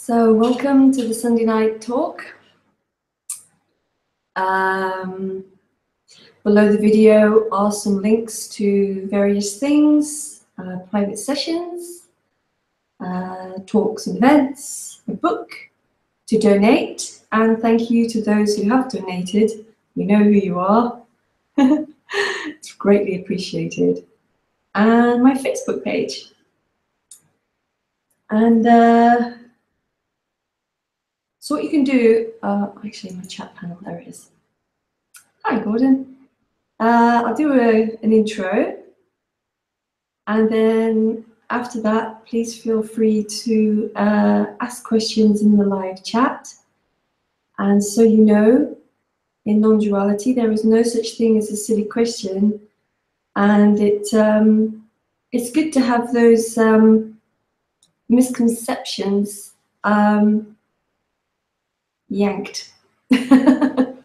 So welcome to the Sunday night talk. Below the video are some links to various things, private sessions, talks and events, a book, to donate, and thank you to those who have donated. You know who you are. It's greatly appreciated. And my Facebook page. And so what you can do, actually my chat panel, there it is. Hi Gordon. I'll do an intro, and then after that, please feel free to ask questions in the live chat. And so you know, in non-duality, there is no such thing as a silly question, and it's good to have those misconceptions yanked. It's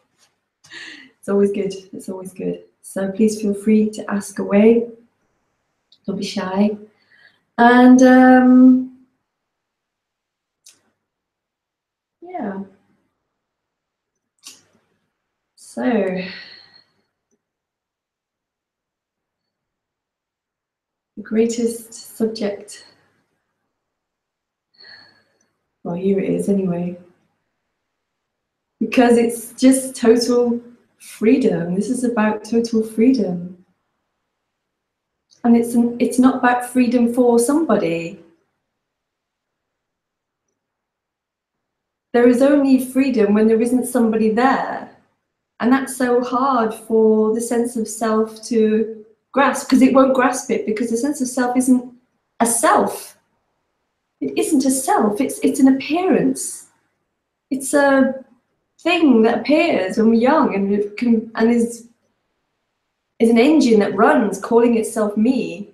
always good. It's always good. So please feel free to ask away. Don't be shy. And yeah. So the greatest subject. Well, here it is anyway. Because it's just total freedom. This is about total freedom. And it's not about freedom for somebody. There is only freedom when there isn't somebody there. And that's so hard for the sense of self to grasp, because it won't grasp it, because the sense of self isn't a self. It isn't a self, it's an appearance. It's a thing that appears when we're young and is an engine that runs, calling itself me,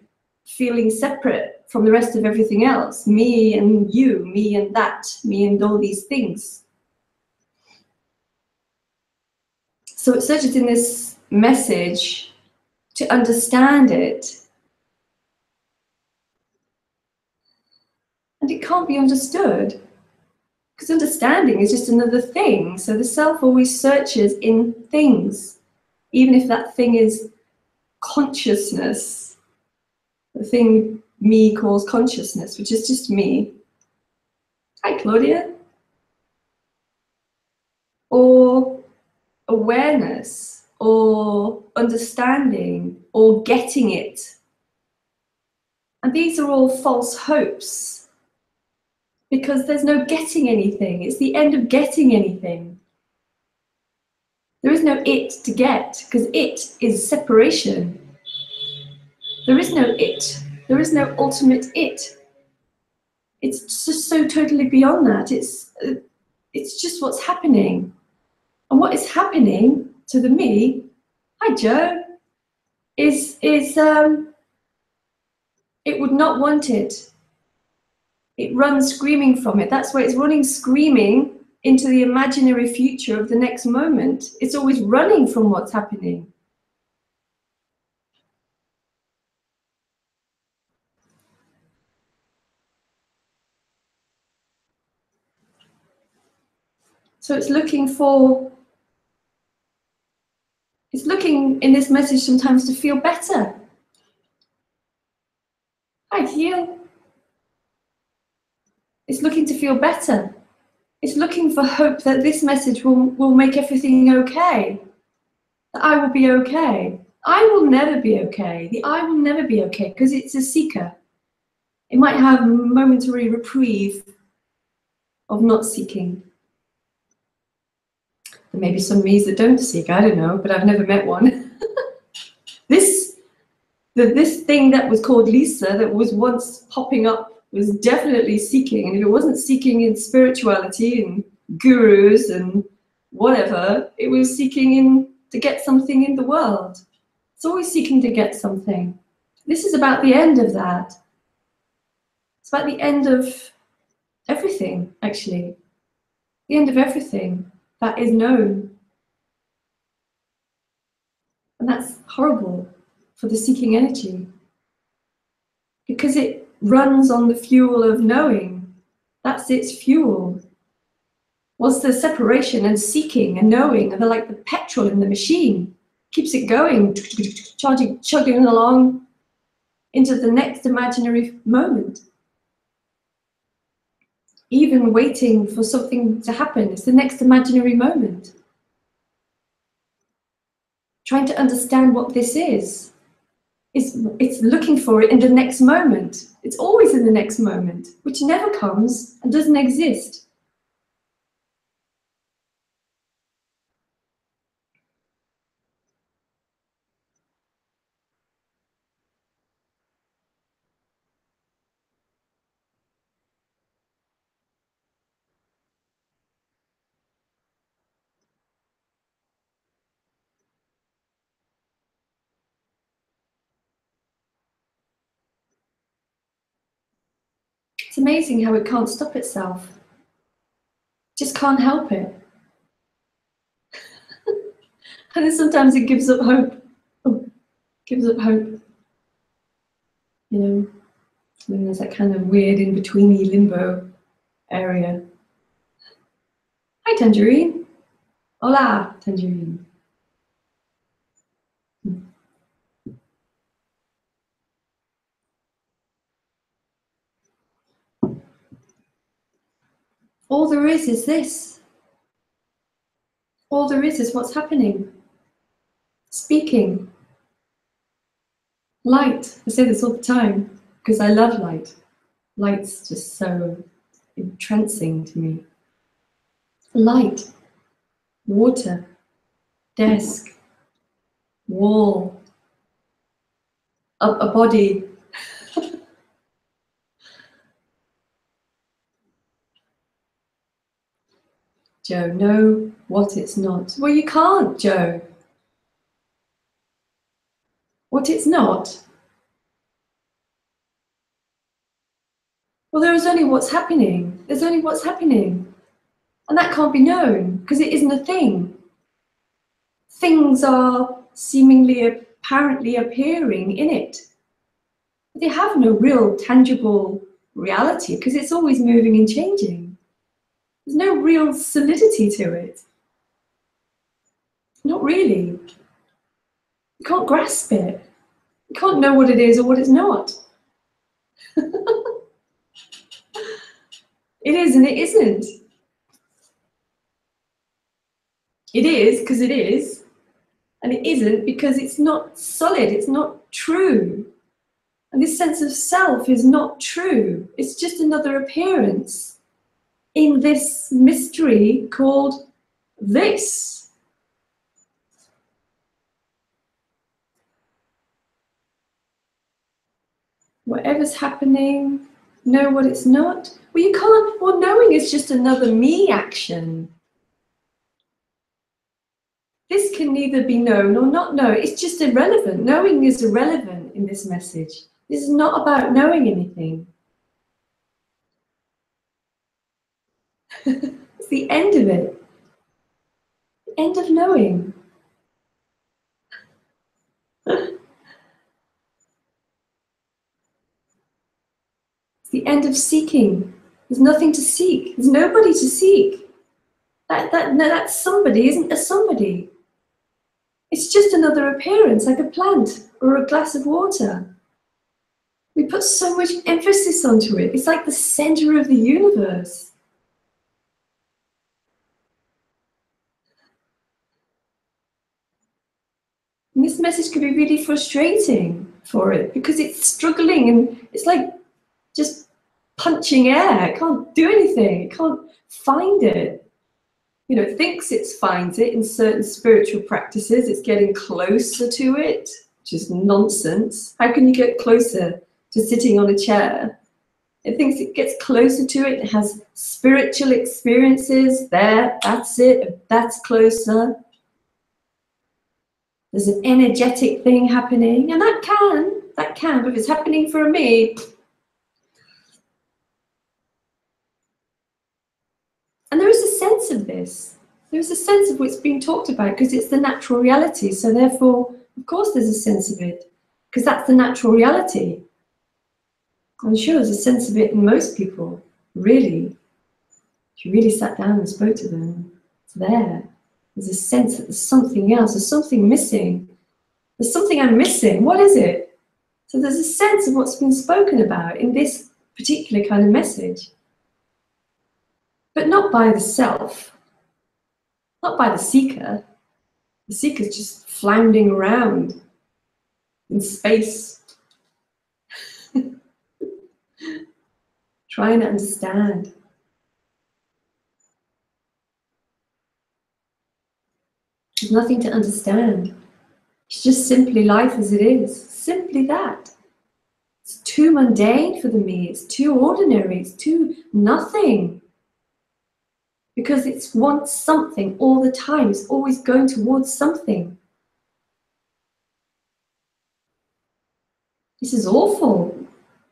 feeling separate from the rest of everything else. Me and you, me and that, me and all these things. So it surges in this message to understand it. And it can't be understood, because understanding is just another thing. So the self always searches in things, even if that thing is consciousness, the thing me calls consciousness, which is just me. Hi, Claudia. Or awareness, or understanding, or getting it. And these are all false hopes, because there's no getting anything. It's the end of getting anything. There is no it to get, because it is separation. There is no it. There is no ultimate it. It's just so totally beyond that. It's just what's happening. And what is happening to the me, hi Joe, is it would not want it. It runs screaming from it. That's why it's running screaming into the imaginary future of the next moment. It's always running from what's happening. So it's looking in this message sometimes to feel better. Hi, heal. It's looking to feel better. It's looking for hope that this message will make everything okay. That I will be okay. I will never be okay. The I will never be okay, because it's a seeker. It might have momentary reprieve of not seeking. There may be some me's that don't seek, I don't know, but I've never met one. This thing that was called Lisa, that was once popping up, was definitely seeking. And if it wasn't seeking in spirituality and gurus and whatever, it was seeking to get something in the world. It's always seeking to get something. This is about the end of that. It's about the end of everything, actually. The end of everything that is known. And that's horrible for the seeking energy, because it runs on the fuel of knowing. That's its fuel. Whilst the separation and seeking and knowing are like the petrol in the machine, keeps it going, chugging along into the next imaginary moment. Even waiting for something to happen, it's the next imaginary moment. Trying to understand what this is. It's looking for it in the next moment. It's always in the next moment, which never comes and doesn't exist. It's amazing how it can't stop itself. Just can't help it. And then sometimes it gives up hope. Gives up hope. You know, and then there's that kind of weird in-betweeny limbo area. Hi, Tangerine. Hola, Tangerine. All there is this. All there is what's happening. Speaking. Light. I say this all the time because I love light. Light's just so entrancing to me. Light. Water. Desk. Wall. A body. Joe, know what it's not. Well, you can't, Joe. What it's not? Well, there is only what's happening. There's only what's happening. And that can't be known because it isn't a thing. Things are seemingly apparently appearing in it. But they have no real tangible reality because it's always moving and changing. There's no real solidity to it. Not really. You can't grasp it. You can't know what it is or what it's not. It is and it isn't. It is because it is, and it isn't because it's not solid, it's not true. And this sense of self is not true. It's just another appearance in this mystery called this. Whatever's happening, know what it's not. Well, you can't, well, knowing is just another me action. This can neither be known or not known. It's just irrelevant. Knowing is irrelevant in this message. This is not about knowing anything. It's the end of it. The end of knowing. It's the end of seeking. There's nothing to seek. There's nobody to seek. That somebody isn't a somebody. It's just another appearance, like a plant or a glass of water. We put so much emphasis onto it. It's like the center of the universe. And this message can be really frustrating for it because it's struggling and it's like just punching air. It can't do anything. It can't find it. You know, it thinks it finds it in certain spiritual practices. It's getting closer to it, which is nonsense. How can you get closer to sitting on a chair? It thinks it gets closer to it. It has spiritual experiences there. That's it. That's closer. There's an energetic thing happening, and that can, but if it's happening for me. And there is a sense of this. There's a sense of what's being talked about because it's the natural reality. So therefore, of course, there's a sense of it because that's the natural reality. I'm sure there's a sense of it in most people, really, if you really sat down and spoke to them, it's there. There's a sense that there's something else, there's something missing. There's something I'm missing. What is it? So there's a sense of what's been spoken about in this particular kind of message. But not by the self, not by the seeker. The seeker's just floundering around in space, trying to understand. There's nothing to understand. It's just simply life as it is. Simply that. It's too mundane for the me. It's too ordinary. It's too nothing. Because it wants something all the time. It's always going towards something. This is awful.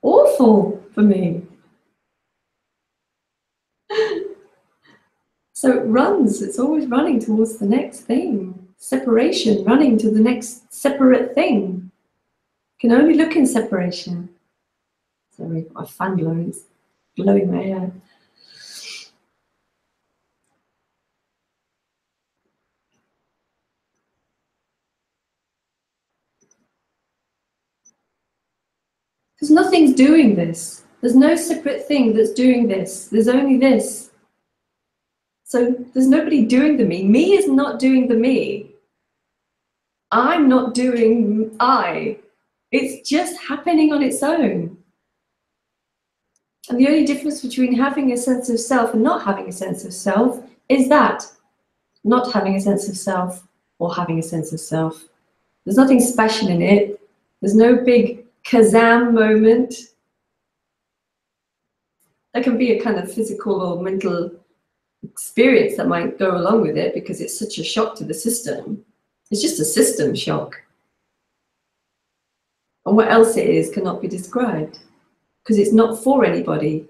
Awful for me. So it runs. It's always running towards the next thing. Separation, running to the next separate thing. Can only look in separation. Sorry, my fan blowing my hair. Because nothing's doing this. There's no separate thing that's doing this. There's only this. So there's nobody doing the me. Me is not doing the me. I'm not doing I. It's just happening on its own. And the only difference between having a sense of self and not having a sense of self is that not having a sense of self or having a sense of self. There's nothing special in it. There's no big Kazam moment. There can be a kind of physical or mental experience that might go along with it because it's such a shock to the system. It's just a system shock. And what else it is cannot be described because it's not for anybody.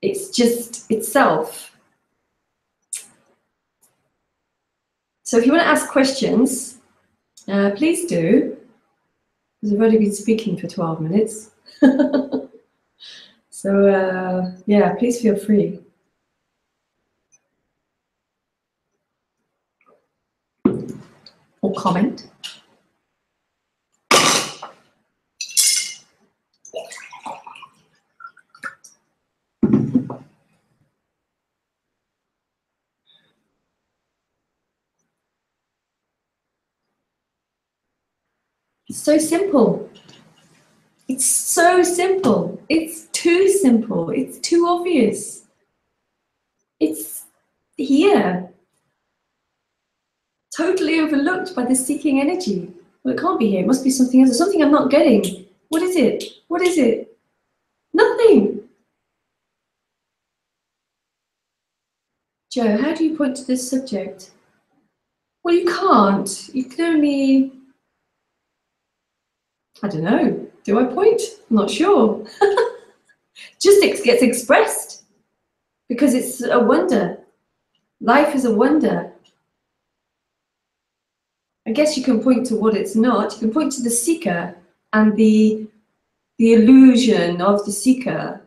It's just itself. So if you want to ask questions, please do. Because I've already been speaking for 12 minutes. So yeah, please feel free. Or comment. It's so simple. It's so simple. It's too simple. It's too obvious. It's here. Totally overlooked by the seeking energy. Well, it can't be here. It must be something else. There's something I'm not getting. What is it? What is it? Nothing. Joe, how do you point to this subject? Well, you can't. You can only... I don't know. Do I point? I'm not sure. Just gets expressed because it's a wonder. Life is a wonder. I guess you can point to what it's not. You can point to the seeker and the illusion of the seeker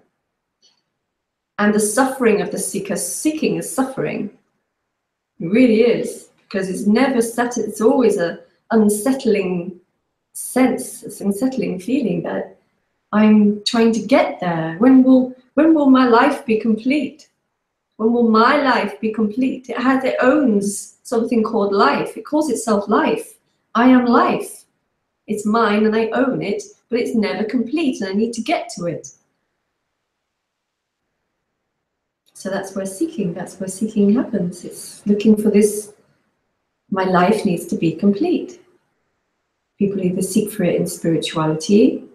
and the suffering of the seeker. Seeking is suffering. It really is, because it's never settled. It's always a unsettling sense, it's an unsettling feeling that I'm trying to get there. When will my life be complete? When will my life be complete? It owns something called life. It calls itself life. I am life. It's mine and I own it, but it's never complete and I need to get to it. So that's where seeking happens. It's looking for this, my life needs to be complete. People either seek for it in spirituality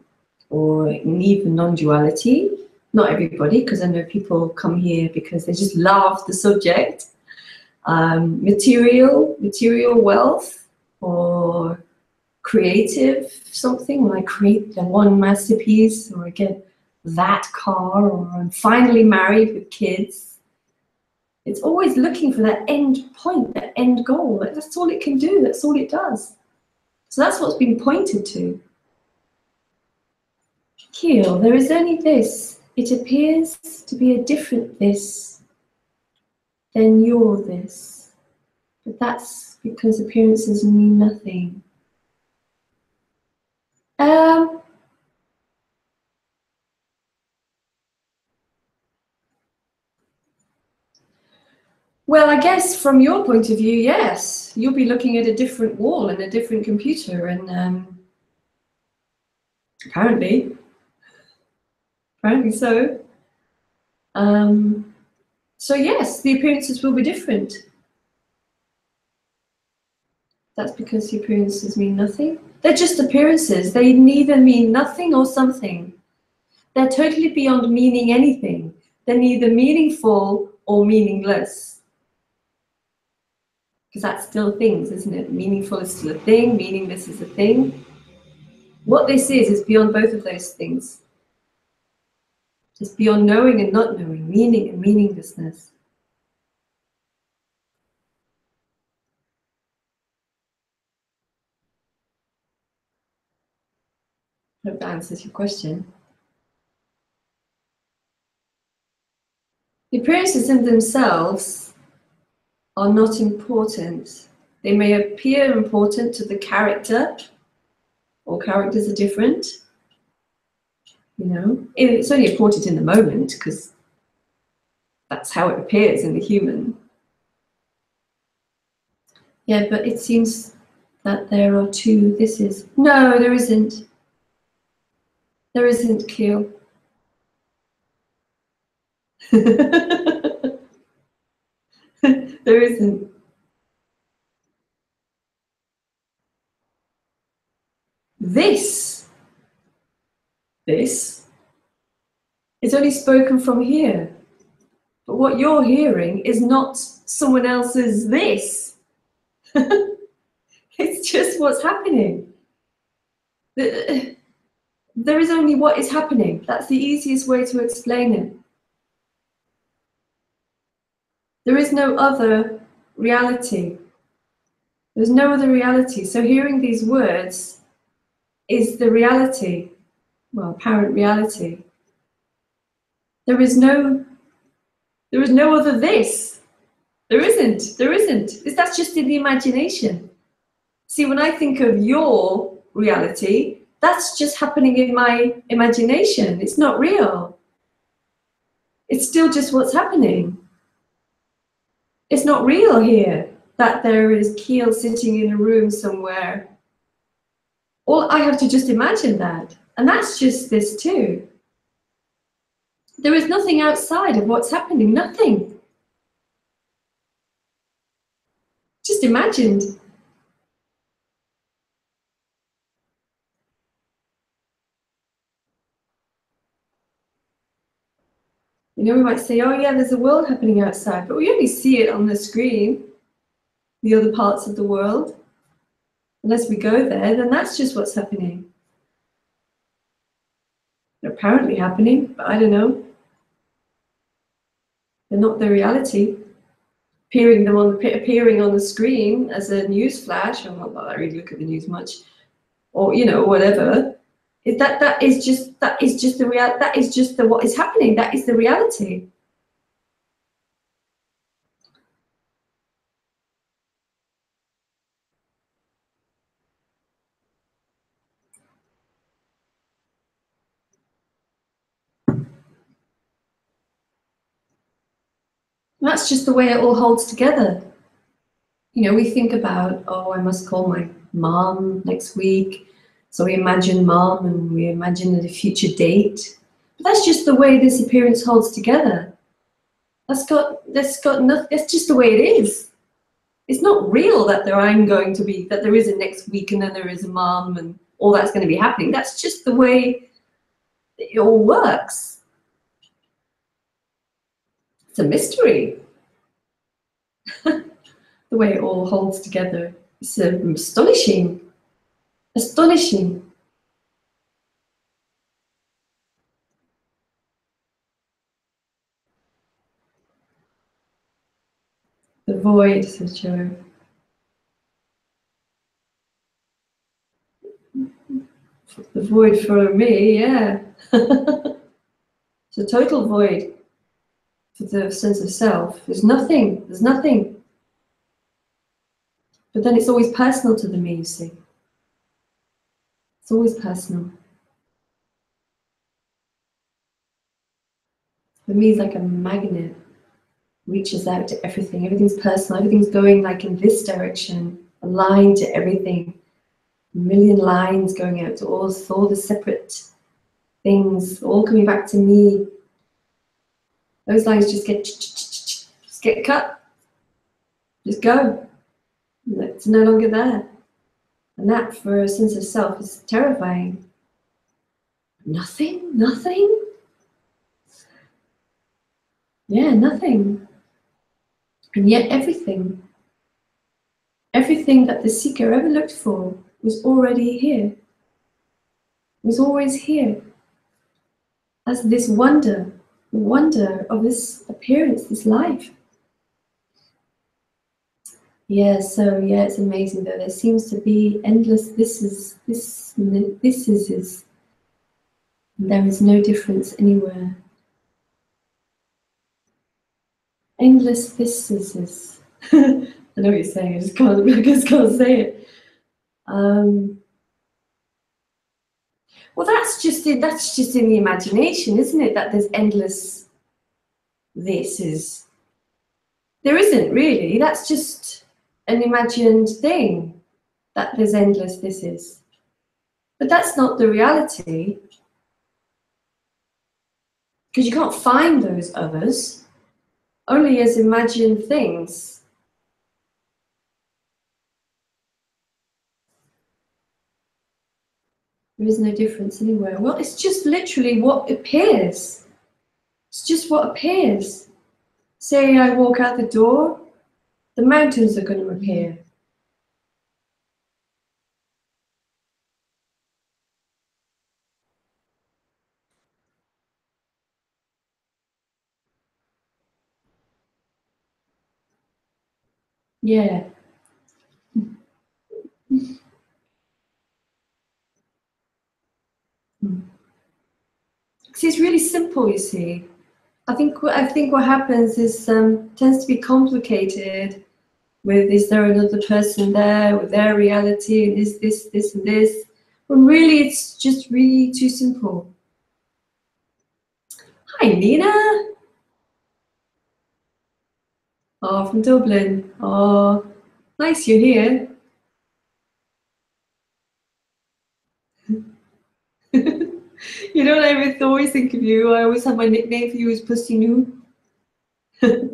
or in even non-duality. Not everybody, because I know people come here because they just love the subject. Material wealth or creative something, when I create the one masterpiece or I get that car or I'm finally married with kids. It's always looking for that end point, that end goal. That's all it can do, that's all it does. So that's what's been pointed to. Keel, there is only this. it appears to be a different this than your this. But that's because appearances mean nothing. Well, I guess from your point of view, yes. You'll be looking at a different wall and a different computer, and apparently so. So yes, the appearances will be different. That's because the appearances mean nothing. They're just appearances. They neither mean nothing or something. They're totally beyond meaning anything. They're neither meaningful or meaningless. Because that's still things, isn't it? Meaningful is still a thing, meaningless is a thing. What this is beyond both of those things. It's beyond knowing and not knowing, meaning and meaninglessness. I hope that answers your question. The appearances in themselves are not important. They may appear important to the character. All characters are different. You know, it's only important in the moment because that's how it appears in the human. Yeah, but it seems that there are two thises. No, there isn't. There isn't, Keel. There isn't. This is only spoken from here. But what you're hearing is not someone else's this. It's just what's happening. There is only what is happening. That's the easiest way to explain it. There is no other reality. There's no other reality. So hearing these words is the reality, well, apparent reality. There is no other this. There isn't. That's just in the imagination. See, when I think of your reality, that's just happening in my imagination. It's not real. It's still just what's happening. It's not real here that there is Keel sitting in a room somewhere. All I have to just imagine that. And that's just this too. There is nothing outside of what's happening, nothing. Just imagined. You know, we might say, oh yeah, there's a world happening outside, but we only see it on the screen, the other parts of the world. Unless we go there, then that's just what's happening. They're apparently happening, but I don't know. They're not the reality. Appearing on the screen as a news flash, or not that I really look at the news much, or you know, whatever. That is just the real. That is just what is happening. That is the reality. And that's just the way it all holds together. You know, we think about, oh, I must call my mom next week. So we imagine mom and we imagine a future date. But that's just the way this appearance holds together. That's nothing. That's just the way it is. It's not real that there is a next week and then there is a mom and all that's going to be happening. That's just the way it all works. It's a mystery. The way it all holds together. It's astonishing. Astonishing. The void, says Joe. The void for me, yeah. It's a total void for the sense of self. There's nothing. There's nothing. But then it's always personal to the me, you see. It's always personal. The me is like a magnet, reaches out to everything. Everything's personal. Everything's going like in this direction, aligned to everything. A million lines going out to all the separate things, all coming back to me. Those lines just get cut. Just go. It's no longer there. And that, for a sense of self, is terrifying. Nothing? Nothing? Yeah, nothing. And yet everything that the seeker ever looked for was already here. Was always here. As this wonder of this appearance, this life. Yeah, so yeah, it's amazing though. There seems to be endless thises. There is no difference anywhere. Endless thises. I know what you're saying. I just can't say it. Well, that's just in the imagination, isn't it? That there's endless thises. There isn't really. That's just an imagined thing. That there's endless thises. But that's not the reality. Because you can't find those others. Only as imagined things. There is no difference anywhere. Well, it's just literally what appears. It's just what appears. Say I walk out the door, the mountains are going to appear. Yeah. Because it's really simple, you see. I think what happens is tends to be complicated with, is there another person there with their reality, and is this and this, when really it's just really too simple. Hi Nina. Oh, from Dublin. Oh, nice you're here. You know what I would always think of you? I always have my nickname for you as Pussy Noo. I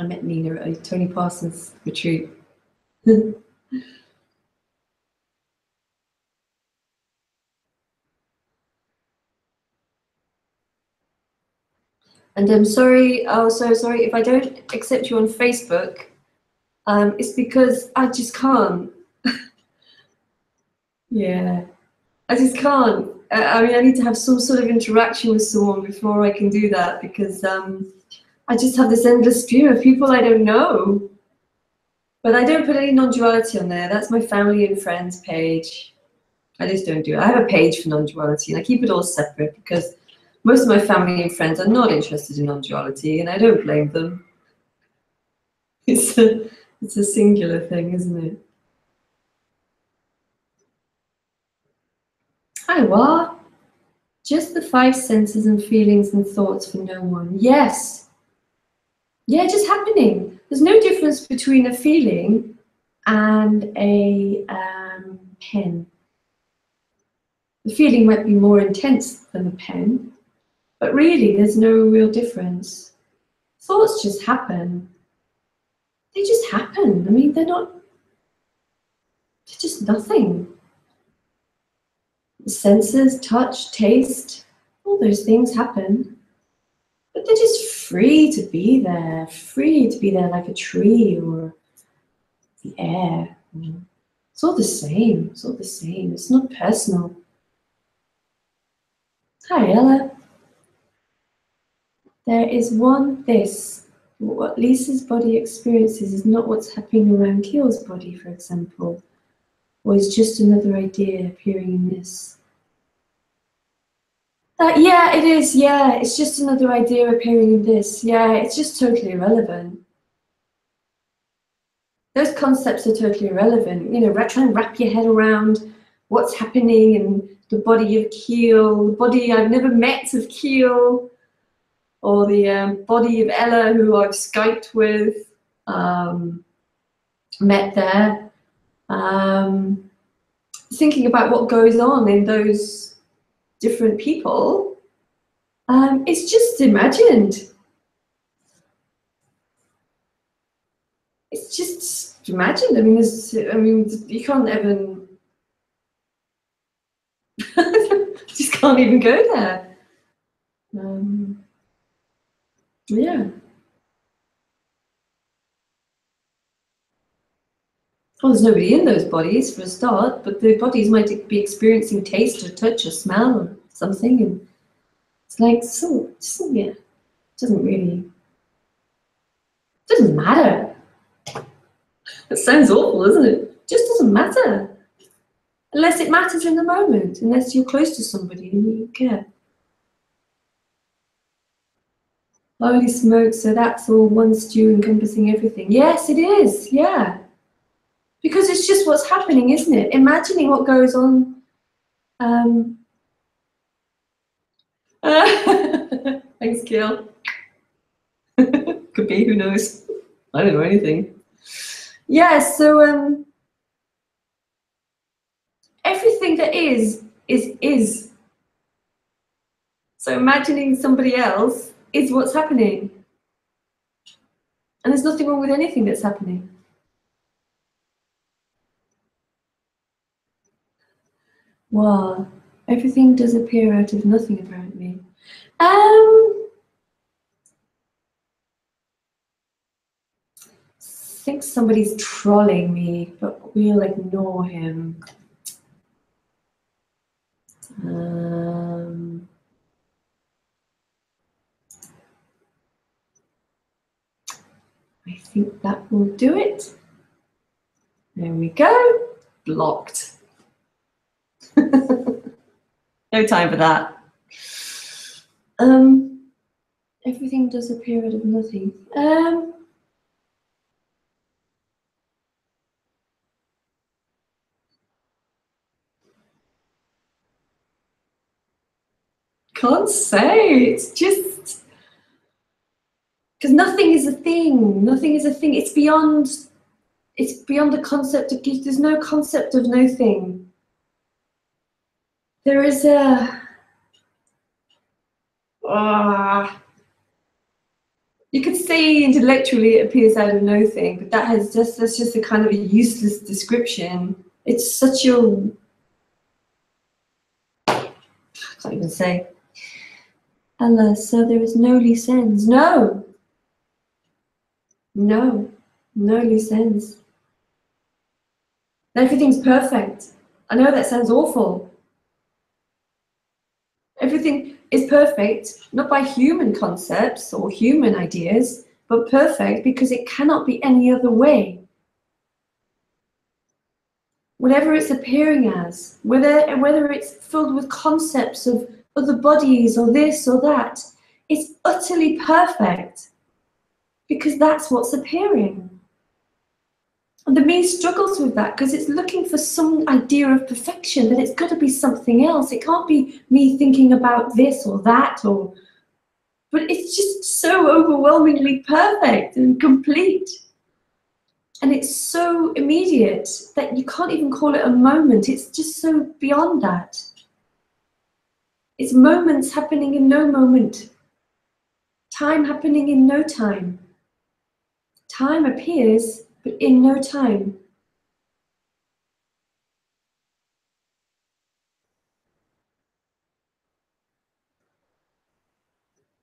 met Nina at a Tony Parsons retreat. And I'm sorry, so sorry if I don't accept you on Facebook. It's because I just can't. Yeah, I just can't. I mean, I need to have some sort of interaction with someone before I can do that, because I just have this endless stream of people I don't know. But I don't put any non-duality on there. That's my family and friends page. I just don't do it. I have a page for non-duality, and I keep it all separate because most of my family and friends are not interested in non-duality, and I don't blame them. It's a singular thing, isn't it? Hi, what? Just the 5 senses and feelings and thoughts for no one. Yes. Yeah, just happening. There's no difference between a feeling and a pen. The feeling might be more intense than the pen, but really there's no real difference. Thoughts just happen. They just happen. I mean, they're just nothing. The senses, touch, taste, all those things happen. But they're just free to be there like a tree or the air. It's all the same. It's all the same. It's not personal. Hi, Ella. There is one this. what Lisa's body experiences is not what's happening around Keel's body, for example, or is just another idea appearing in this. Yeah, it is. Yeah, it's just another idea appearing in this. Yeah, it's just totally irrelevant. Those concepts are totally irrelevant. You know, try and wrap your head around what's happening in the body of Keel, the body I've never met of Keel, or the body of Ella, who I've Skyped with, met there. Thinking about what goes on in those different people, it's just imagined. It's just imagined. I mean, you can't even, just can't even go there. Yeah. Well, there's nobody in those bodies for a start, but the bodies might be experiencing taste or touch or smell or something, and it's like, so yeah, it doesn't matter. It sounds awful, doesn't it? It just doesn't matter. Unless it matters in the moment, unless you're close to somebody and you care. Holy smoke, so that's all one stew encompassing everything. Yes, it is, yeah. Because it's just what's happening, isn't it? Imagining what goes on. Thanks, Keel. Could be, who knows? I don't know anything. Yeah, so everything that is. So imagining somebody else is what's happening. And there's nothing wrong with anything that's happening. Wow, everything does appear out of nothing, apparently. I think somebody's trolling me, but we'll ignore him. I think that will do it. There we go. Blocked. No time for that. Everything does appear out of nothing. Can't say. It's just because nothing is a thing. Nothing is a thing. It's beyond the concept of. There's no concept of no thing. There is a. You could say intellectually it appears out of no thing, but that's just a kind of a useless description. It's such a. I can't even say. Allah, so there is no loose ends. No. No loose ends. Everything's perfect. I know that sounds awful. Everything is perfect, not by human concepts or human ideas, but perfect because it cannot be any other way. Whatever it's appearing as, whether it's filled with concepts of other bodies or this or that, it's utterly perfect because that's what's appearing. And the me struggles with that because it's looking for some idea of perfection, that it's got to be something else. It can't be me thinking about this or that, but it's just so overwhelmingly perfect and complete. And it's so immediate that you can't even call it a moment. It's just so beyond that. It's moments happening in no moment. Time happening in no time. Time appears, but in no time.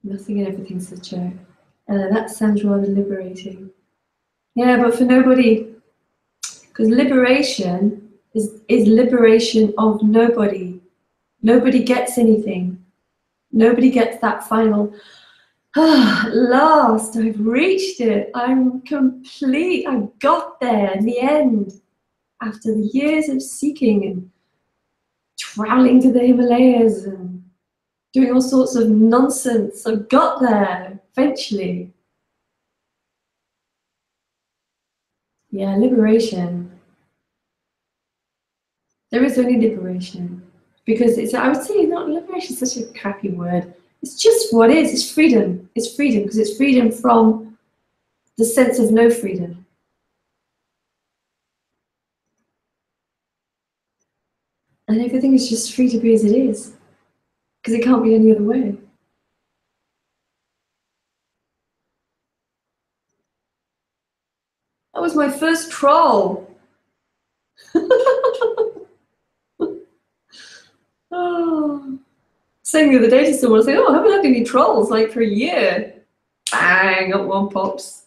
Nothing and everything's a joke. That sounds rather liberating. Yeah, but for nobody. Because liberation is liberation of nobody. Nobody gets anything. Nobody gets that final, At last, I've reached it. I'm complete. I got there in the end. After the years of seeking and traveling to the Himalayas and doing all sorts of nonsense, I got there eventually. Yeah, liberation. There is only liberation. Because it's, I would say, not liberation is such a crappy word. It's just what is. It's freedom. It's freedom because it's freedom from the sense of no freedom. And everything is just free to be as it is. Because it can't be any other way. That was my first troll. Oh. Saying the other day to someone, I was like, oh, I haven't had any trolls like for a year. Bang, up one pops.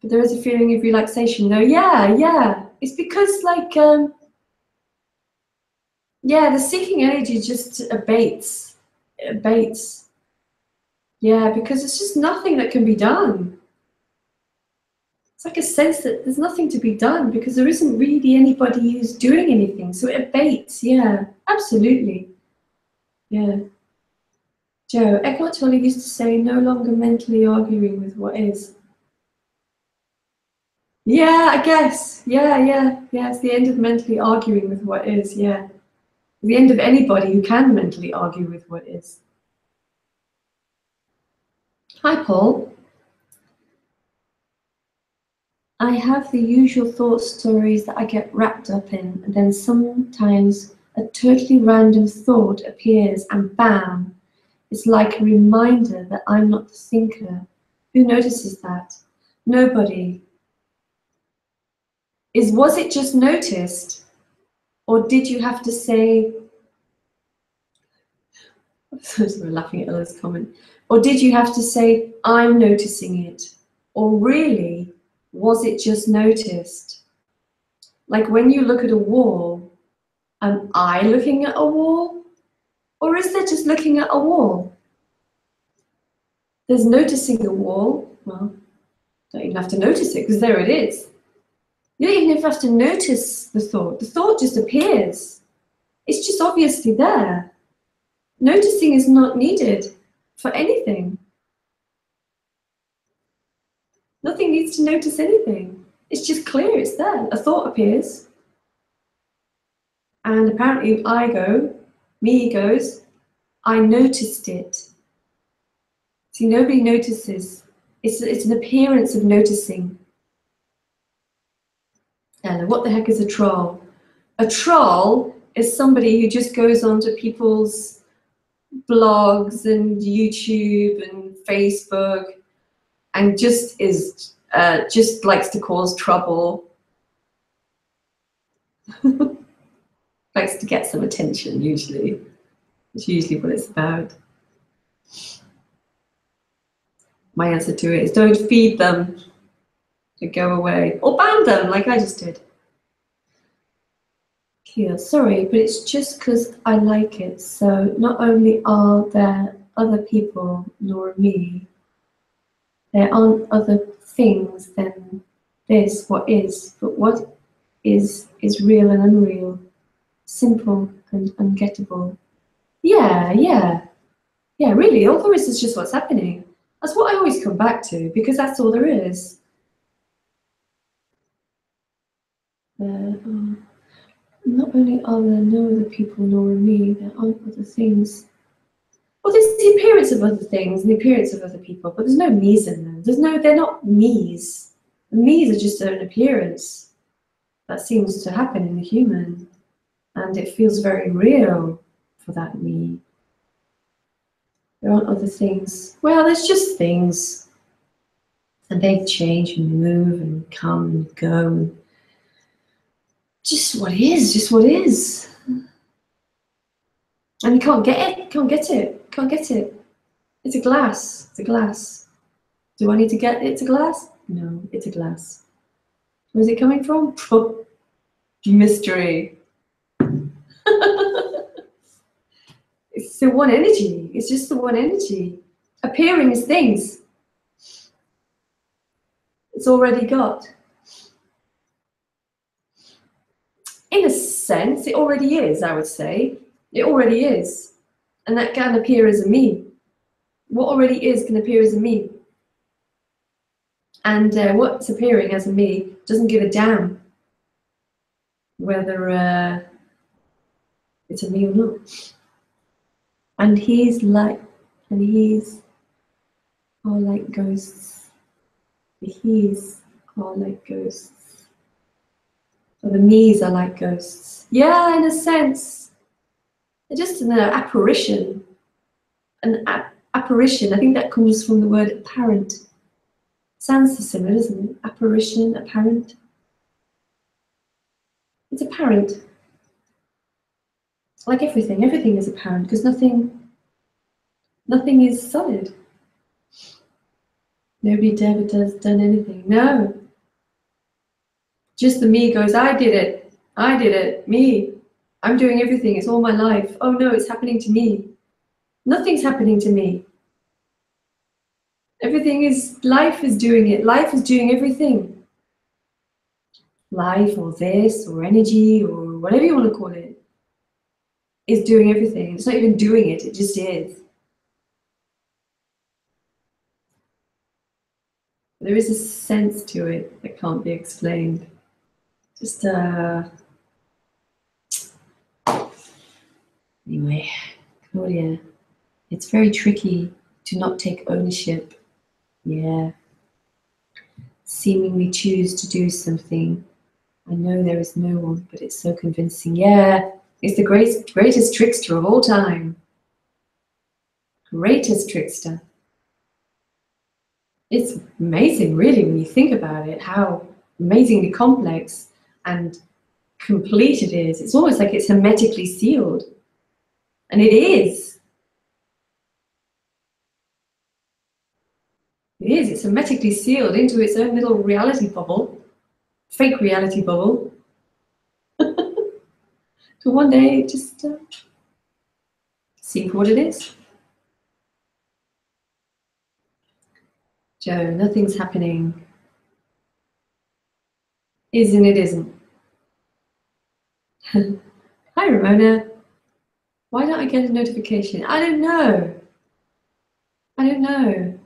But there is a feeling of relaxation though. Yeah. It's because like, yeah, the seeking energy just abates. It abates. Yeah, because it's just nothing that can be done. It's like a sense that there's nothing to be done because there isn't really anybody who's doing anything. So it abates. Yeah, absolutely. Yeah. Joe, Eckhart Tolle used to say, no longer mentally arguing with what is. Yeah, I guess. Yeah. It's the end of mentally arguing with what is, yeah. The end of anybody who can mentally argue with what is. Hi, Paul. I have the usual thought stories that I get wrapped up in, and then sometimes a totally random thought appears and bam, it's like a reminder that I'm not the thinker. Who notices that? Nobody. Was it just noticed? Or did you have to say, we're laughing at others' comment, or did you have to say, I'm noticing it? Or really, was it just noticed? Like when you look at a wall, am I looking at a wall? Or is there just looking at a wall? There's noticing a wall. Well, don't even have to notice it because there it is. You don't even have to notice the thought. The thought just appears. It's just obviously there. Noticing is not needed for anything. Nothing needs to notice anything. It's just clear, it's there. A thought appears. And apparently me goes, I noticed it. See, nobody notices. It's an appearance of noticing. Ella, what the heck is a troll? A troll is somebody who just goes onto people's blogs and YouTube and Facebook and just likes to cause trouble. Likes to get some attention, usually. It's usually what it's about. My answer to it is don't feed them. To go away. Or ban them, like I just did. Kia, sorry, but it's just because I like it. So not only are there other people nor me, there aren't other things than this, what is, but what is real and unreal, simple and ungettable. Yeah, really, all there is just what's happening. That's what I always come back to, because that's all there is. Not only are there no other people nor me, there aren't other things. Well, there's the appearance of other things and the appearance of other people, but there's no me's in them. They're not me's. The me's are just an appearance that seems to happen in the human, and it feels very real for that me. There aren't other things. Well, there's just things, and they change and move and come and go. Just what is, just what is. And you can't get it, can't get it, can't get it. It's a glass, it's a glass. Do I need to get it to glass? No, it's a glass. Where's it coming from? Mystery. It's the one energy. It's just the one energy. Appearing as things. It's already got. In a sense, it already is, I would say. It already is. And that can appear as a me. What already is can appear as a me. And what's appearing as a me doesn't give a damn whether it's a me or not. And he's like, and he's all like ghosts. The he's are like ghosts. Or the me's are like ghosts. Yeah, in a sense. They're just an apparition. An apparition, I think that comes from the word apparent. Sounds so similar, doesn't it? Apparition, apparent. It's apparent. Like everything is apparent because nothing is solid. Nobody ever done anything. No. Just the me goes, I did it, me. I'm doing everything, it's all my life. Oh no, it's happening to me. Nothing's happening to me. Everything is, life is doing it. Life is doing everything. Life or this or energy or whatever you want to call it is doing everything. It's not even doing it, it just is. There is a sense to it that can't be explained. Just anyway, Claudia, it's very tricky to not take ownership. Yeah. Seemingly choose to do something. I know there is no one, but it's so convincing. Yeah, it's the greatest trickster of all time. Greatest trickster. It's amazing, really, when you think about it, how amazingly complex and complete it is. It's almost like it's hermetically sealed. And it is. It is. It's hermetically sealed into its own little reality bubble. Fake reality bubble. So one day, just see for what it is. Joe, nothing's happening. Isn't it isn't. Hi, Ramona. Why don't I get a notification? I don't know. I don't know.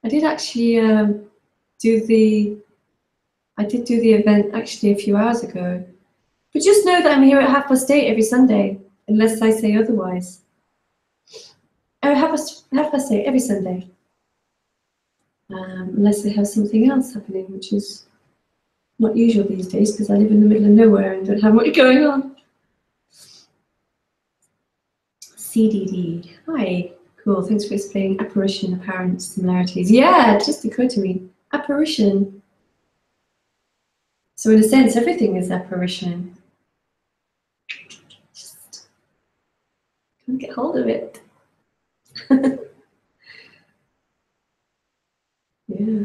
I did actually do the event actually a few hours ago. But just know that I'm here at 8:30 every Sunday, unless I say otherwise. Oh, 8:30 every Sunday. Unless I have something else happening, which is not usual these days because I live in the middle of nowhere and don't have much going on. CDD. Hi. Cool. Thanks for explaining apparition, apparent similarities. Yeah, it just occurred to me. Apparition. So in a sense, everything is apparition. Just can't get hold of it. Yeah.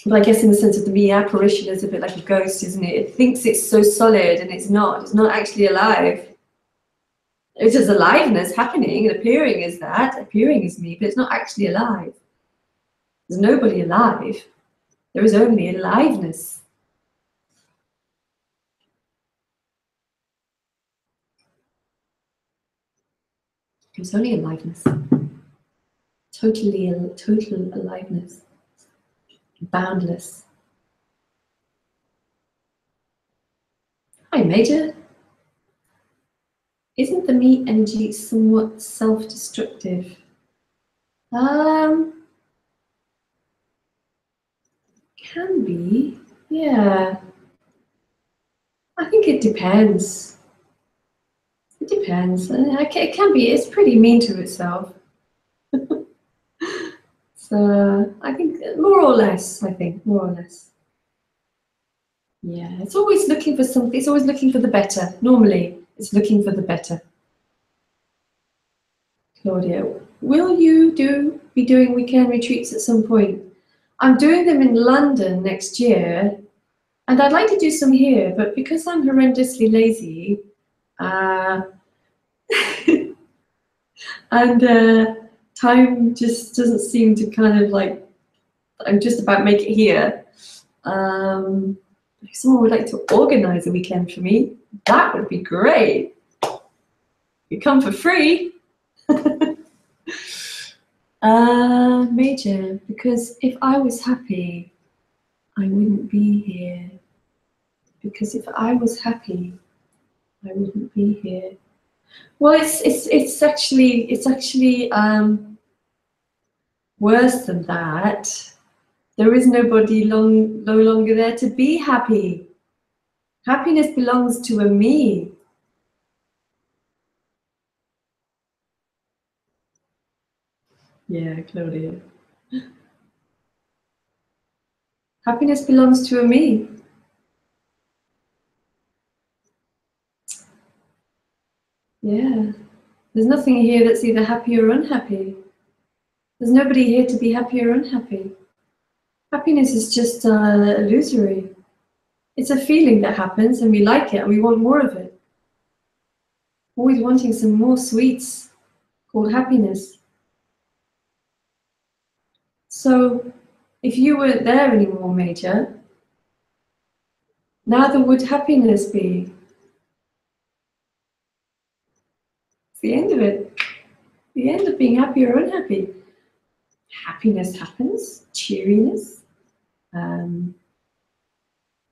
But I guess in the sense of the me, apparition is a bit like a ghost, isn't it? It thinks it's so solid and it's not. It's not actually alive. It's just aliveness happening and appearing as that. Appearing as me, but it's not actually alive. There's nobody alive. There is only aliveness. There's only aliveness. Total aliveness. Boundless. Hi, Major. Isn't the me energy somewhat self-destructive? Can be, yeah. I think it depends. It depends. It can be. It's pretty mean to itself. So I think more or less. I think more or less. Yeah, it's always looking for something. It's always looking for the better. Normally, it's looking for the better. Claudia, will you be doing weekend retreats at some point? I'm doing them in London next year, and I'd like to do some here, but because I'm horrendously lazy, Uh, and time just doesn't seem to kind of like, I'm just about make it here. If someone would like to organize a weekend for me, that would be great. You come for free. Major, because if I was happy, I wouldn't be here. Because if I was happy, I wouldn't be here. Well, it's actually worse than that. There is nobody no longer there to be happy. Happiness belongs to a me. Yeah, Claudia. Happiness belongs to a me. Yeah. There's nothing here that's either happy or unhappy. There's nobody here to be happy or unhappy. Happiness is just illusory. It's a feeling that happens and we like it and we want more of it. Always wanting some more sweets called happiness. So if you weren't there anymore, Major, neither would happiness be. It's the end of it. The end of being happy or unhappy. Happiness happens, cheeriness.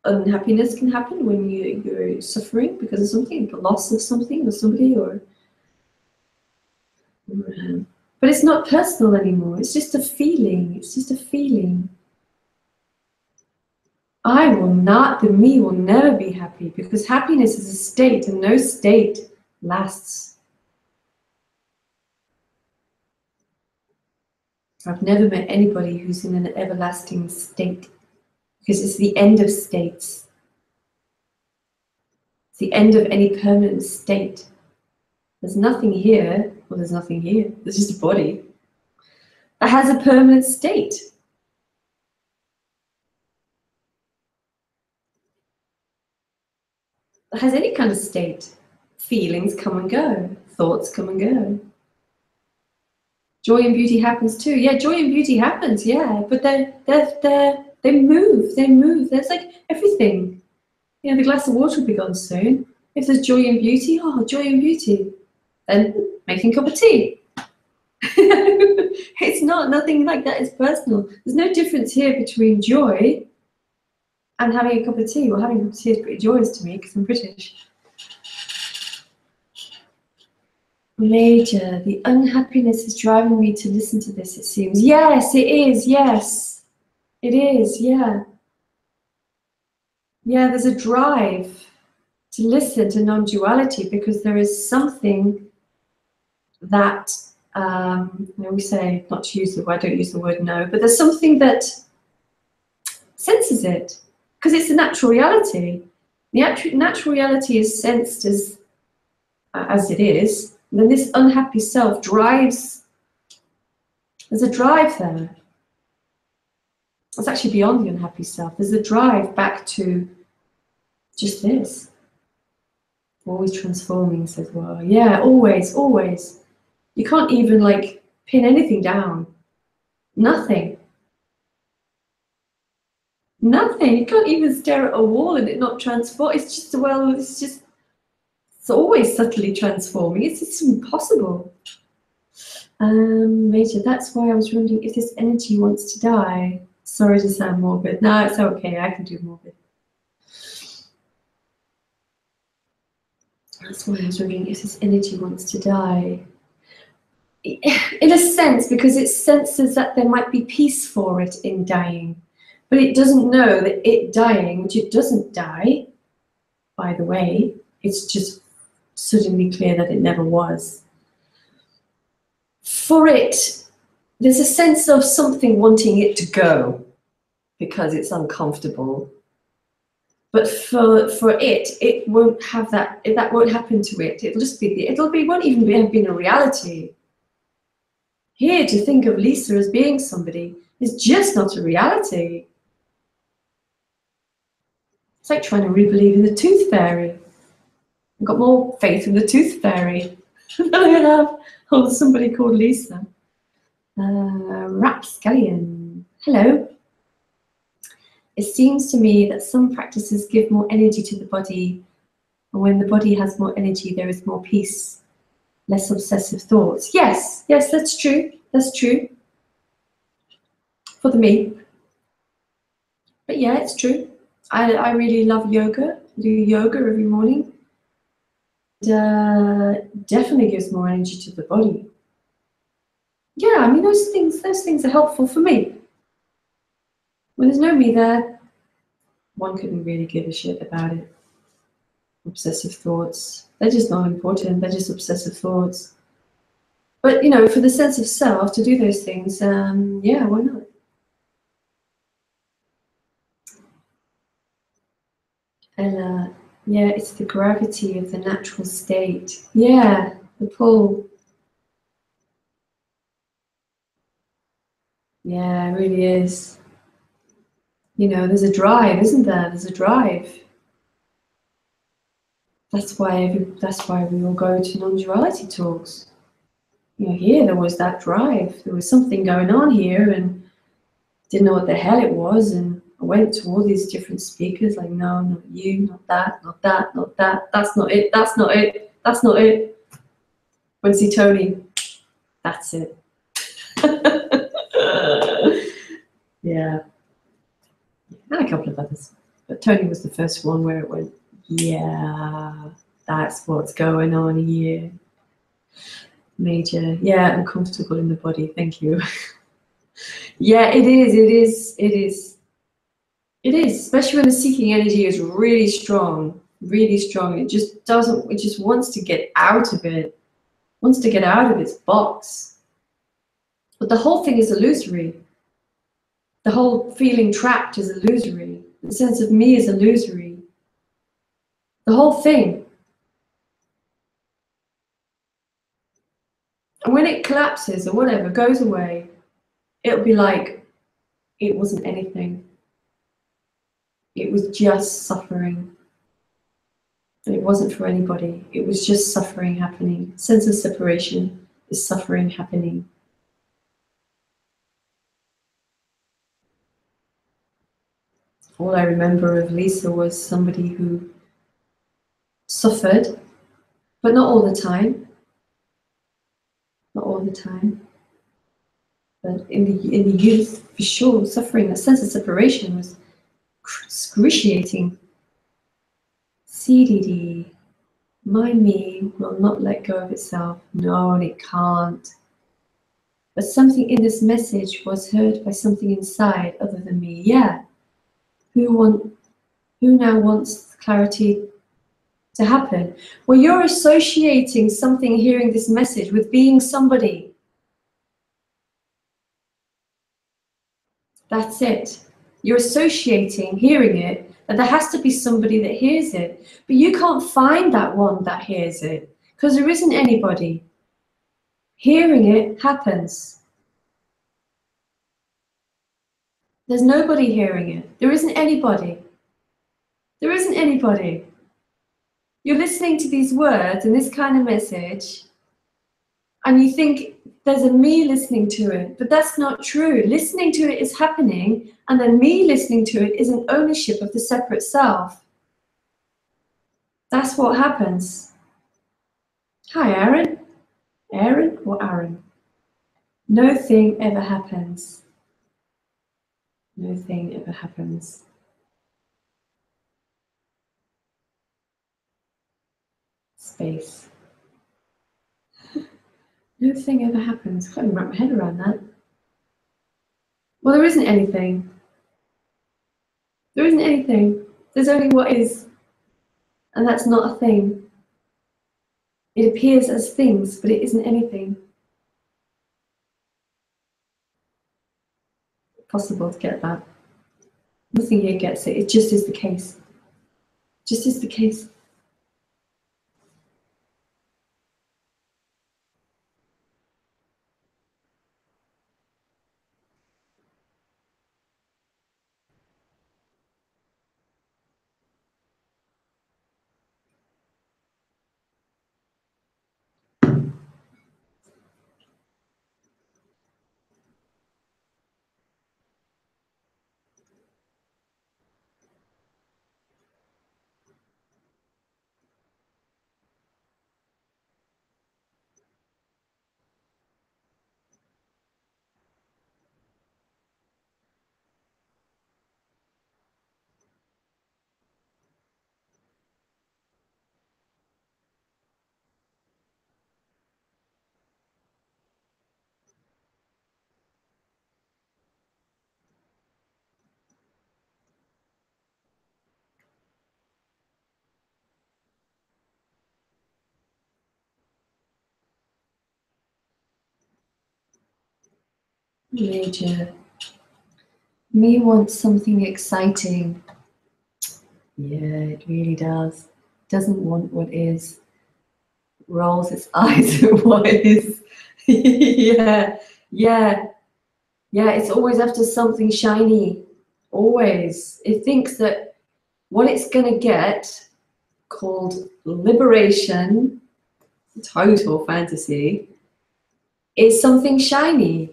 Unhappiness can happen when you're suffering because of something, the loss of something or somebody, or but it's not personal anymore. It's just a feeling. It's just a feeling. I will not, the me will never be happy because happiness is a state and no state lasts. I've never met anybody who's in an everlasting state because it's the end of states. It's the end of any permanent state. There's nothing here, well, there's nothing here. There's just a body that has a permanent state. That has any kind of state. Feelings come and go. Thoughts come and go. Joy and beauty happens too. Yeah, joy and beauty happens, yeah. But they move, they move. There's like everything. You know, the glass of water will be gone soon. If there's joy and beauty, oh, joy and beauty. Then making a cup of tea. It's not, nothing like that is personal. There's no difference here between joy and having a cup of tea. Well, having a cup of tea is pretty joyous to me because I'm British. Major, the unhappiness is driving me to listen to this, it seems. Yes, it is, yes. It is, yeah. Yeah, there's a drive to listen to non-duality because there is something that, we say, not to use the word, I don't use the word no, but there's something that senses it because it's a natural reality. The natural reality is sensed as it is. And then this unhappy self drives, there's a drive there. It's actually beyond the unhappy self. There's a drive back to just this. Always transforming, says, well, yeah, always, always. You can't even like pin anything down. Nothing. Nothing. You can't even stare at a wall and it not transform. It's just, well, it's always subtly transforming. It's impossible. Major, that's why I was wondering if this energy wants to die. Sorry to sound morbid. No, it's okay. I can do morbid. That's why I was wondering if this energy wants to die. In a sense, because it senses that there might be peace for it in dying. But it doesn't know that it dying, which it doesn't die, by the way, it's just suddenly clear that it never was. For it, there's a sense of something wanting it to go because it's uncomfortable. But for it won't have that. That won't happen to it. It'll just be. Won't even have been a reality. Here, to think of Lisa as being somebody is just not a reality. It's like trying to re-believe in the tooth fairy. I've got more faith in the tooth fairy than I have somebody called Lisa. Rapscallion. Hello. It seems to me that some practices give more energy to the body, and when the body has more energy, there is more peace, less obsessive thoughts. Yes, that's true. That's true. For the me. But yeah, it's true. I really love yoga. I do yoga every morning. Definitely gives more energy to the body. Yeah, I mean those things are helpful for me. When there's no me there, one couldn't really give a shit about it. Obsessive thoughts, they're just not important, they're just obsessive thoughts. But you know, for the sense of self to do those things, yeah, why not? Ella, yeah, it's the gravity of the natural state. Yeah, the pull. Yeah, it really is. You know, there's a drive, isn't there? There's a drive. That's why we all go to non-duality talks. You know, here there was that drive. There was something going on here, and didn't know what the hell it was. And I went to all these different speakers, like, no, not you, not that, not that, not that. That's not it. That's not it. That's not it. Went to see Tony. That's it. Yeah, and a couple of others, but Tony was the first one where it went, yeah, that's what's going on here. Major, yeah, uncomfortable in the body. Thank you. Yeah, it is, especially when the seeking energy is really strong, really strong. It just doesn't, it just wants to get out of it, wants to get out of its box. But the whole thing is illusory. The whole feeling trapped is illusory. The sense of me is illusory. The whole thing. And when it collapses or whatever, goes away, it'll be like it wasn't anything. It was just suffering. And it wasn't for anybody. It was just suffering happening. Sense of separation is suffering happening. All I remember of Lisa was somebody who suffered, but not all the time. Not all the time. But in the youth, for sure, suffering, that sense of separation was excruciating. CDD, my me will not let go of itself. No, and it can't. But something in this message was heard by something inside other than me. Yeah. Who now wants clarity to happen? Well, you're associating something hearing this message with being somebody. That's it. You're associating hearing it, that there has to be somebody that hears it. But you can't find that one that hears it, because there isn't anybody. Hearing it happens. There's nobody hearing it. There isn't anybody. There isn't anybody. You're listening to these words and this kind of message, and you think there's a me listening to it, but that's not true. Listening to it is happening, and then me listening to it is an ownership of the separate self. That's what happens. Hi, Aaron. Aaron or Aaron? No thing ever happens. No thing ever happens. Space. No thing ever happens. I can't even wrap my head around that. Well, there isn't anything. There isn't anything. There's only what is. And that's not a thing. It appears as things, but it isn't anything. Possible to get that. Nothing here gets it. It just is the case. Just is the case. Major. Me wants something exciting. Yeah, it really does. Doesn't want what is. Rolls its eyes at what is. Yeah, yeah, yeah. It's always after something shiny. Always. It thinks that what it's going to get, called liberation, total fantasy, is something shiny.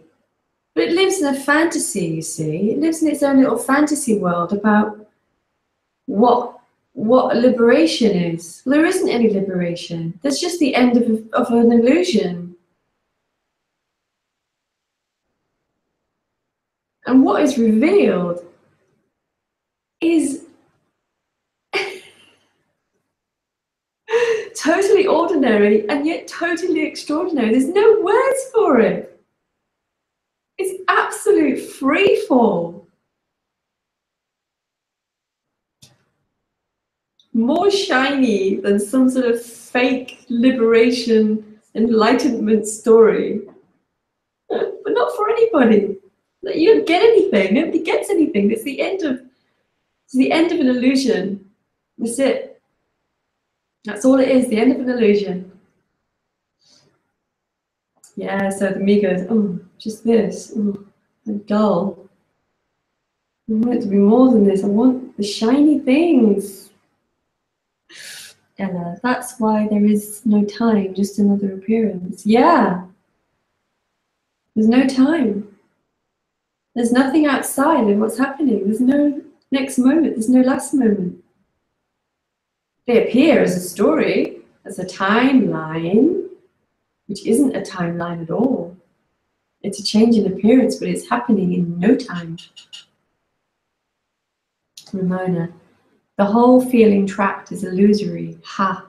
But it lives in a fantasy, you see. It lives in its own little fantasy world about what liberation is. Well, there isn't any liberation. There's just the end of an illusion. And what is revealed is totally ordinary and yet totally extraordinary. There's no words for it. It's absolute free fall. More shiny than some sort of fake liberation enlightenment story. But not for anybody. You don't get anything. Nobody gets anything. It's the end of an illusion. That's it. That's all it is, the end of an illusion. Yeah, so the me goes, oh, just this. Oh, I'm dull. I want it to be more than this. I want the shiny things. Ella, that's why there is no time, just another appearance. Yeah. There's no time. There's nothing outside of what's happening. There's no next moment. There's no last moment. They appear as a story, as a timeline, which isn't a timeline at all. It's a change in appearance, but it's happening in no time. Ramona, the whole feeling trapped is illusory. Ha!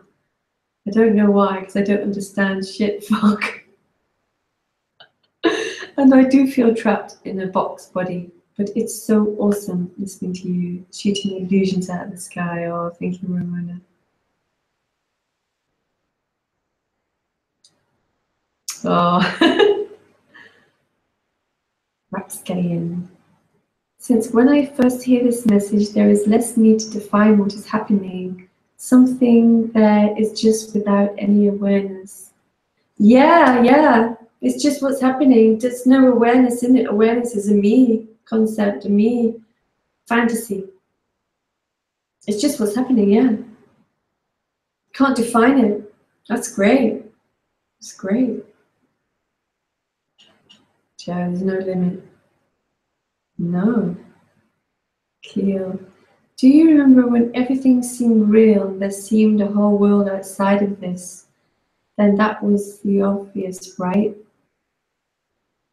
I don't know why, because I don't understand shit, fuck. And I do feel trapped in a box body, but it's so awesome listening to you shooting illusions out of the sky. Oh, thank you, Ramona. Oh, Rapscallion. Since when I first hear this message, there is less need to define what is happening. Something there is just without any awareness. Yeah, yeah. It's just what's happening. There's no awareness in it. Awareness is a me concept, a me fantasy. It's just what's happening, yeah. Can't define it. That's great. It's great. Joe, there's no limit. No. Keel. Do you remember when everything seemed real and there seemed a whole world outside of this? Then that was the obvious, right?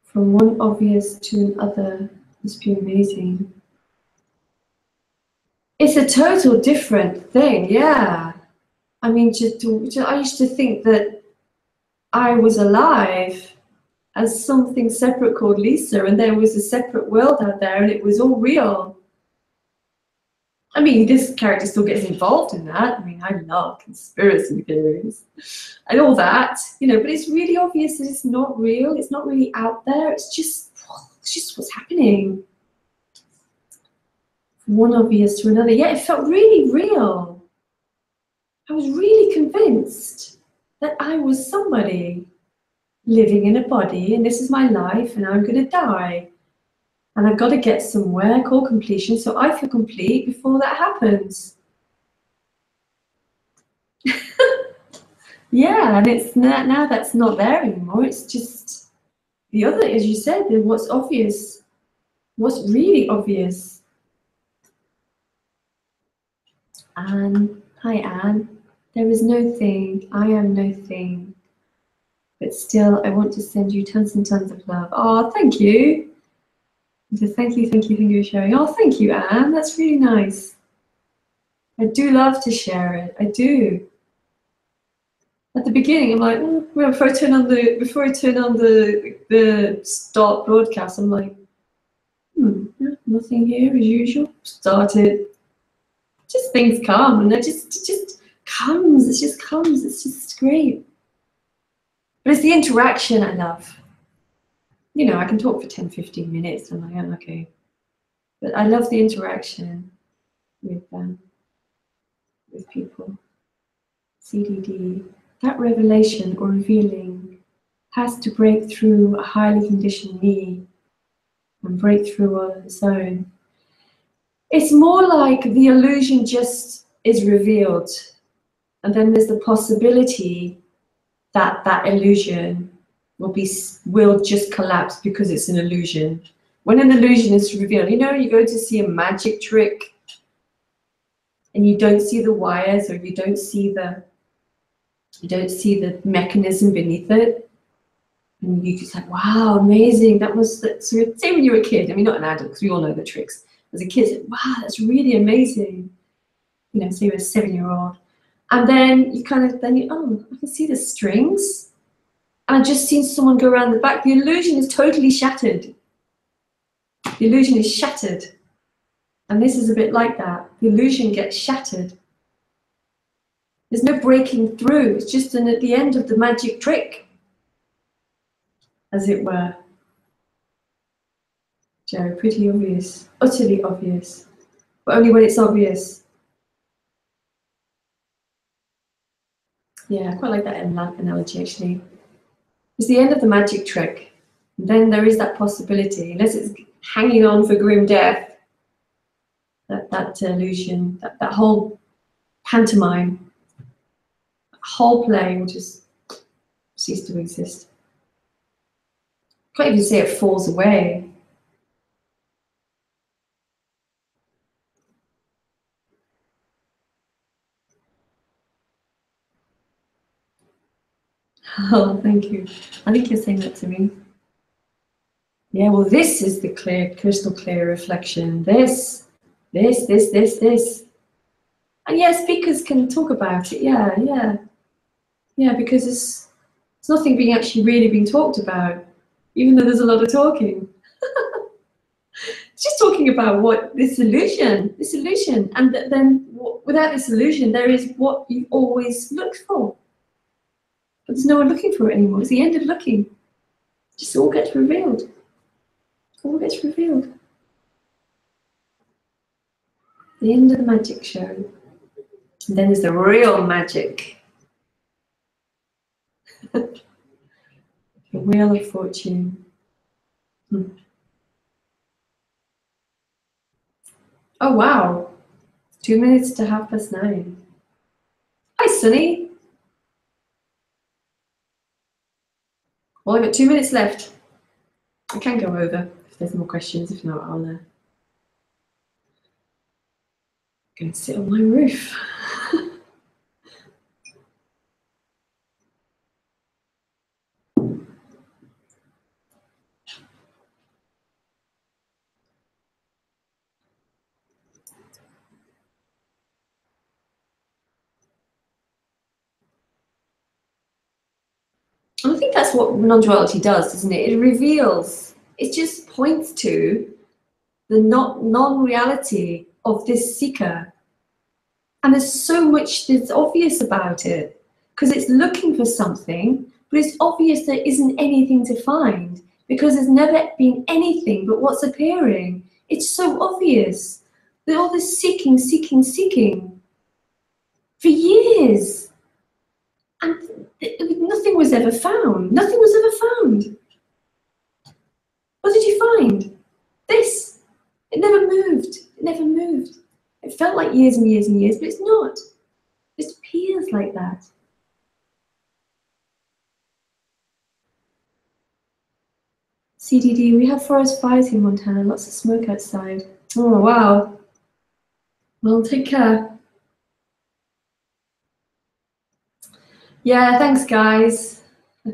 From one obvious to another must be amazing. It's a total different thing, yeah. I mean, I used to think that I was alive as something separate called Lisa, and there was a separate world out there, and it was all real. I mean, this character still gets involved in that. I mean, I love conspiracy theories and all that, you know, but it's really obvious that it's not real. It's not really out there. It's just what's happening. From one obvious to another. Yeah, it felt really real. I was really convinced that I was somebody living in a body, and this is my life, and I'm going to die. And I've got to get somewhere called completion, so I feel complete before that happens. Yeah, and it's now that's not there anymore. It's just the other, as you said, what's obvious, what's really obvious. Anne, hi Anne. There is no thing, I am no thing. But still, I want to send you tons and tons of love. Oh, thank you. So thank you for sharing. Oh, thank you, Anne. That's really nice. I do love to share it. I do. At the beginning, I'm like, before I turn on the start broadcast, I'm like, nothing here as usual. Started. Just things come, and it just comes. It just comes. It's just great. But it's the interaction I love. you know, I can talk for 10, 15 minutes and I am okay. But I love the interaction with people. CDD, that revelation or revealing has to break through a highly conditioned me and break through on its own. It's more like the illusion just is revealed, and then there's the possibility that that illusion will just collapse because it's an illusion. When an illusion is revealed, you know, you go to see a magic trick and you don't see the wires, or you don't see the mechanism beneath it, and you just like, wow, amazing, that was that. So say when you were a kid, I mean not an adult because we all know the tricks. As a kid, like, wow, that's really amazing. You know, say you're a 7-year-old, and then you kind of oh, I can see the strings. And I've just seen someone go around the back. The illusion is totally shattered. The illusion is shattered. And this is a bit like that. The illusion gets shattered. There's no breaking through. It's just at the end of the magic trick, as it were. Joe, pretty obvious. Utterly obvious. But only when it's obvious. Yeah, I quite like that analogy, actually. It's the end of the magic trick. And then there is that possibility, unless it's hanging on for grim death, that illusion, that whole pantomime, whole play will just cease to exist. Can't even say it falls away. Oh, thank you. I think you're saying that to me. Yeah, well, this is the clear, crystal clear reflection. This. And yeah, speakers can talk about it. Yeah, because it's nothing being actually really being talked about, even though there's a lot of talking. It's just talking about what this illusion, and then without this illusion, there is what you always looked for. But there's no one looking for it anymore. It's the end of looking. Just all gets revealed. All gets revealed. The end of the magic show. And then there's the real magic. The Wheel of Fortune. Oh wow. 2 minutes to 9:30. Hi Sunny. Well, I've got 2 minutes left. I can go over if there's more questions. If not, I'll go and sit on my roof. And I think that's what non-duality does, doesn't it? It reveals, it just points to the non-reality of this seeker. And there's so much that's obvious about it, because it's looking for something, but it's obvious there isn't anything to find, because there's never been anything but what's appearing. It's so obvious. That all this seeking for years. And nothing was ever found. Nothing was ever found. What did you find? This. It never moved. It never moved. It felt like years and years and years, but it's not. It just appears like that. CDD, we have forest fires in Montana, lots of smoke outside. Oh, wow. Well, take care. Yeah, thanks, guys.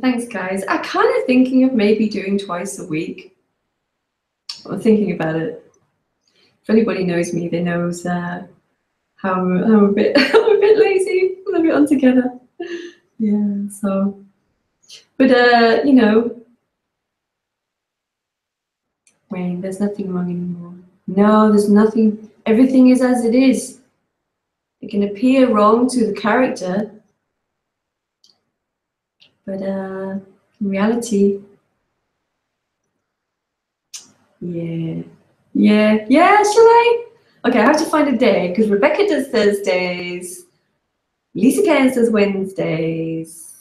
Thanks, guys. I'm kind of thinking of maybe doing twice a week. I'm thinking about it. If anybody knows me, they knows how I'm a bit I'm a bit lazy, I'm a bit untogether. Yeah, so, but you know, Wayne, there's nothing wrong anymore. No, there's nothing. Everything is as it is. It can appear wrong to the character, but in reality, Yeah. Yeah. Yeah, shall I? Okay, I have to find a day because Rebecca does Thursdays. Lisa Cairns does Wednesdays.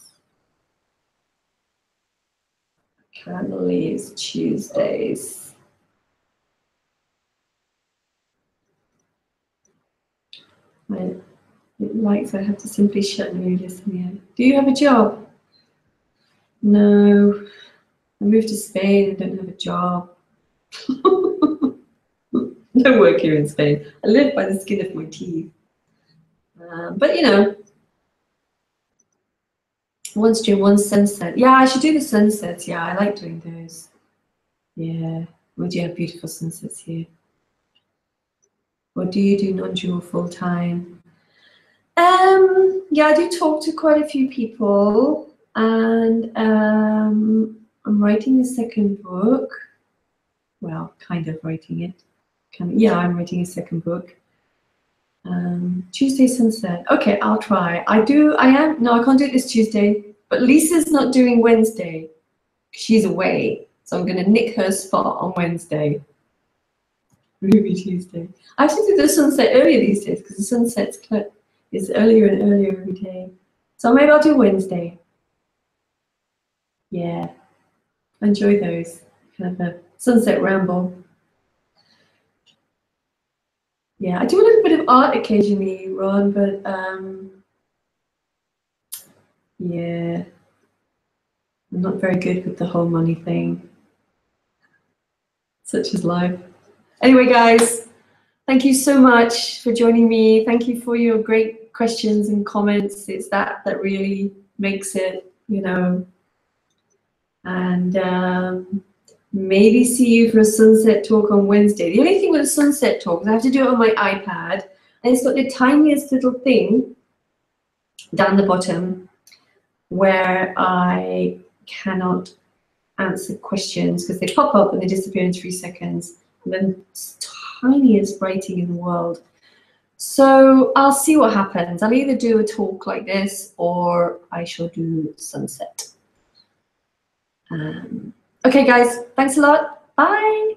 Currently is Tuesdays. It likes I have to simply shut and re-listen here. Do you have a job? No. I moved to Spain and don't have a job. No work here in Spain. I live by the skin of my teeth. But you know, one stream, one sunset. Yeah, I should do the sunsets. Yeah, I like doing those. Yeah, we do have beautiful sunsets here. Or do you do non-dual full time? Yeah, I do talk to quite a few people, and I'm writing the second book. Well, kind of writing it. Yeah, I'm writing a second book. Tuesday sunset. Okay, I'll try. I am. No, I can't do it this Tuesday. But Lisa's not doing Wednesday. She's away. So I'm going to nick her spot on Wednesday. Ruby Tuesday. I have to do the sunset earlier these days because the sunset is earlier and earlier every day. So maybe I'll do Wednesday. Yeah. Enjoy those. Kind of a sunset ramble. Yeah, I do a little bit of art occasionally, Ron, but yeah, I'm not very good with the whole money thing. Such is life. Anyway, guys, thank you so much for joining me. Thank you for your great questions and comments. It's that really makes it, you know. And maybe see you for a sunset talk on Wednesday. The only thing with a sunset talk is I have to do it on my iPad, and it's got the tiniest little thing down the bottom where I cannot answer questions because they pop up and they disappear in 3 seconds. And then it's tiniest writing in the world. So I'll see what happens. I'll either do a talk like this or I shall do sunset. Okay, guys, thanks a lot. Bye.